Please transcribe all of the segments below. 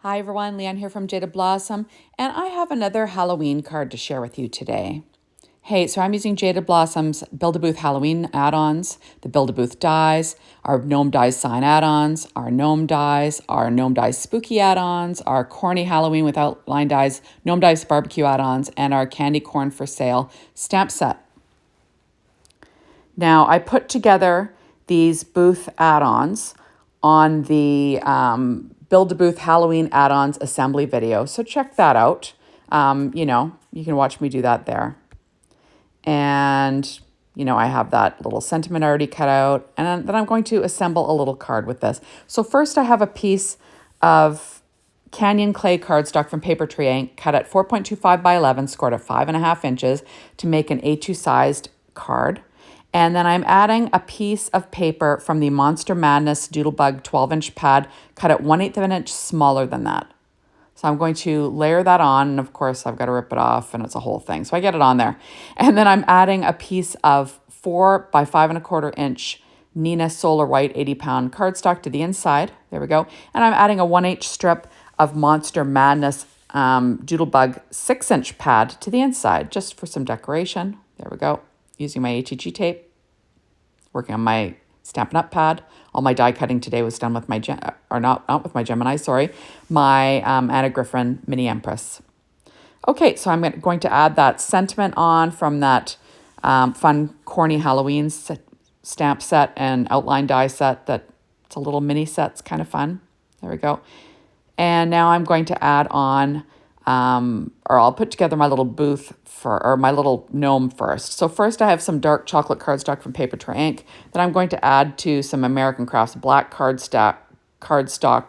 Hi everyone, Leanne here from Jada Blossom, and I have another Halloween card to share with you today. Hey, so I'm using Jada Blossom's Build-A-Booth Halloween add-ons, the Build-A-Booth dies, our Gnome dies Sign Add Ons, our Gnome dies Spooky Add Ons, our Corny Halloween with outline dies, Gnome dies BBQ Add Ons, and our Candy Corn for Sale stamp set. Now, I put together these Booth add-ons on the Build-A-Booth Halloween Add Ons assembly video. So check that out. You can watch me do that there. And, I have that little sentiment already cut out. And then I'm going to assemble a little card with this. So first I have a piece of Canyon clay cardstock from Paper Tree Ink cut at 4.25 by 11, scored at 5.5 inches to make an A2 sized card. And then I'm adding a piece of paper from the Monster Madness Doodlebug 12-inch pad cut at 1/8 of an inch smaller than that. So I'm going to layer that on, and of course I've got to rip it off, and it's a whole thing. So I get it on there. And then I'm adding a piece of 4 by 5.25 inch Nina Solar White 80-pound cardstock to the inside. There we go. And I'm adding a 1/8 strip of Monster Madness Doodlebug 6-inch pad to the inside, just for some decoration. There we go. Using my ATG tape, working on my Stampin' Up! Pad. All my die cutting today was done with my, not with my Gemini, sorry, my Anna Griffin Mini Empress. Okay, so I'm going to add that sentiment on from that fun Corny Halloween stamp set and outline die set. It's a little mini set, it's kind of fun. There we go. And now I'm going to add on, or I'll put together my little booth or my little gnome first. So first I have some dark chocolate cardstock from Paper Tree Ink that I'm going to add to some American Crafts black cardstock,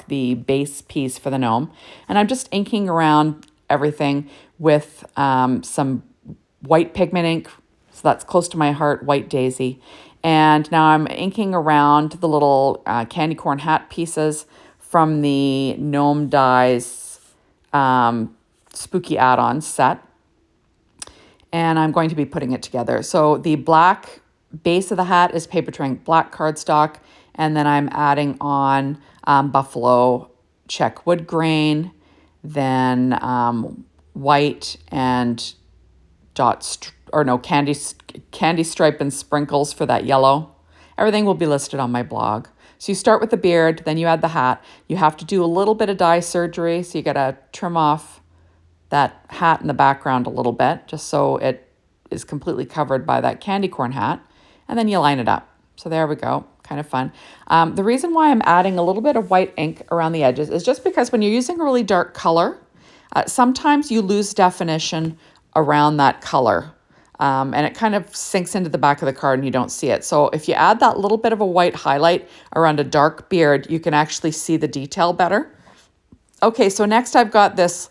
the base piece for the gnome. And I'm just inking around everything with some white pigment ink. So that's close to my heart, White Daisy. And now I'm inking around the little candy corn hat pieces from the Gnome Dies Spooky Add Ons set. And I'm going to be putting it together. So the black base of the hat is Paper Tree Ink black cardstock, and then I'm adding on buffalo check wood grain, then white and candy stripe and sprinkles for that yellow. Everything will be listed on my blog. So you start with the beard, then you add the hat. You have to do a little bit of dye surgery, so you gotta trim off that hat in the background a little bit, just so it is completely covered by that candy corn hat, and then you line it up. So there we go, kind of fun. The reason why I'm adding a little bit of white ink around the edges is just because when you're using a really dark color, sometimes you lose definition around that color, and it kind of sinks into the back of the card and you don't see it. So if you add that little bit of a white highlight around a dark beard, you can actually see the detail better. Okay, so next I've got this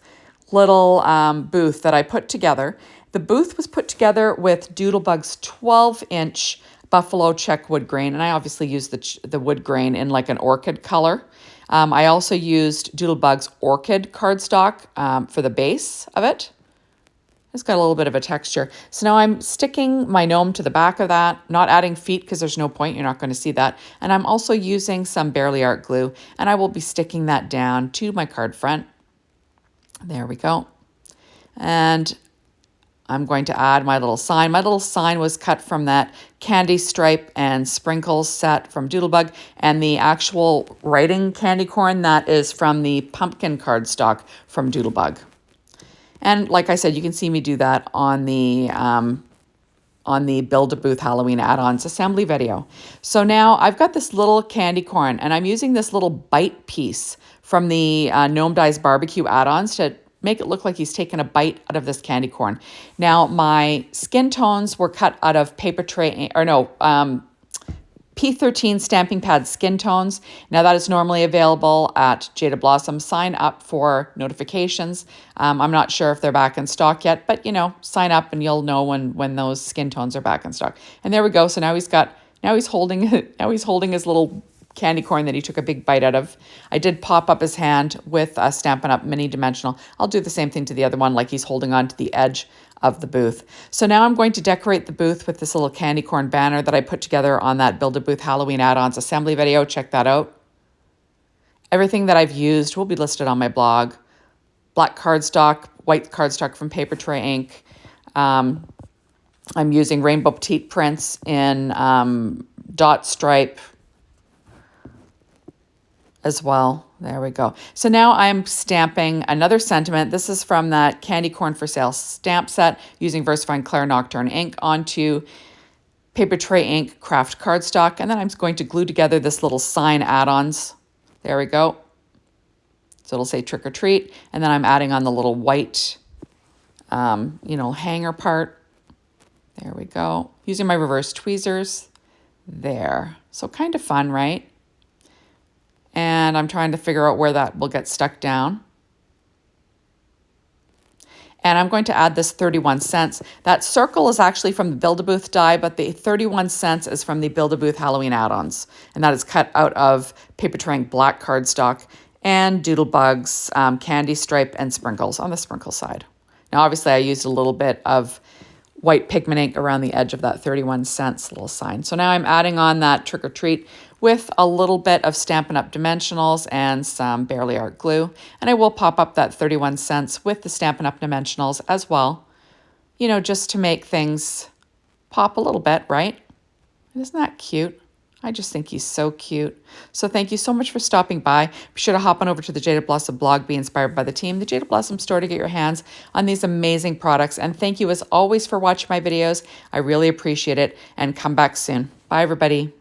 little booth that I put together. The booth was put together with Doodlebug's 12-inch buffalo check wood grain, and I obviously used the wood grain in like an orchid color. I also used Doodlebug's orchid cardstock for the base of it. It's got a little bit of a texture. So now I'm sticking my gnome to the back of that, not adding feet because there's no point, you're not going to see that. And I'm also using some Barely Art glue, and I will be sticking that down to my card front. There we go. And I'm going to add my little sign. My little sign was cut from that candy stripe and sprinkles set from Doodlebug, and the actual writing candy corn, that is from the pumpkin cardstock from Doodlebug. And like I said, you can see me do that on the Build-A-Booth Halloween Add-Ons assembly video. So now I've got this little candy corn, and I'm using this little bite piece from the Gnome Dies BBQ Add Ons to make it look like he's taken a bite out of this candy corn. Now, my skin tones were cut out of P13 stamping pad skin tones. Now, that is normally available at Jada Blossom. Sign up for notifications. I'm not sure if they're back in stock yet, but, sign up and you'll know when those skin tones are back in stock. And there we go. So now he's holding his little candy corn that he took a big bite out of. I did pop up his hand with a Stampin' Up! Mini Dimensional. I'll do the same thing to the other one, like he's holding on to the edge of the booth. So now I'm going to decorate the booth with this little candy corn banner that I put together on that Build-A-Booth Halloween Add Ons assembly video. Check that out. Everything that I've used will be listed on my blog. Black cardstock, white cardstock from Paper Tray Ink. I'm using rainbow petite prints in dot stripe as well. There we go. So now I'm stamping another sentiment. This is from that Candy Corn for Sale stamp set using VersaFine Claire Nocturne ink onto Paper Tray Ink craft cardstock. And then I'm going to glue together this little Sign Add Ons. There we go. So it'll say trick or treat. And then I'm adding on the little white, hanger part. There we go. Using my reverse tweezers. There. So kind of fun, right? And I'm trying to figure out where that will get stuck down. And I'm going to add this 31 cents. That circle is actually from the Build-A-Booth die, but the 31 cents is from the Build-A-Booth Halloween Add Ons. And that is cut out of Paper Tray Ink black cardstock and doodlebugs, candy stripe, and sprinkles on the sprinkle side. Now, obviously, I used a little bit of white pigment ink around the edge of that 31 cents little sign. So now I'm adding on that trick or treat with a little bit of Stampin' Up! Dimensionals and some Barely Art glue. And I will pop up that 31 cents with the Stampin' Up! Dimensionals as well, just to make things pop a little bit, right? Isn't that cute? I just think he's so cute. So thank you so much for stopping by. Be sure to hop on over to the Jaded Blossom blog, Be Inspired by the Team, the Jaded Blossom store to get your hands on these amazing products. And thank you as always for watching my videos. I really appreciate it, and come back soon. Bye, everybody.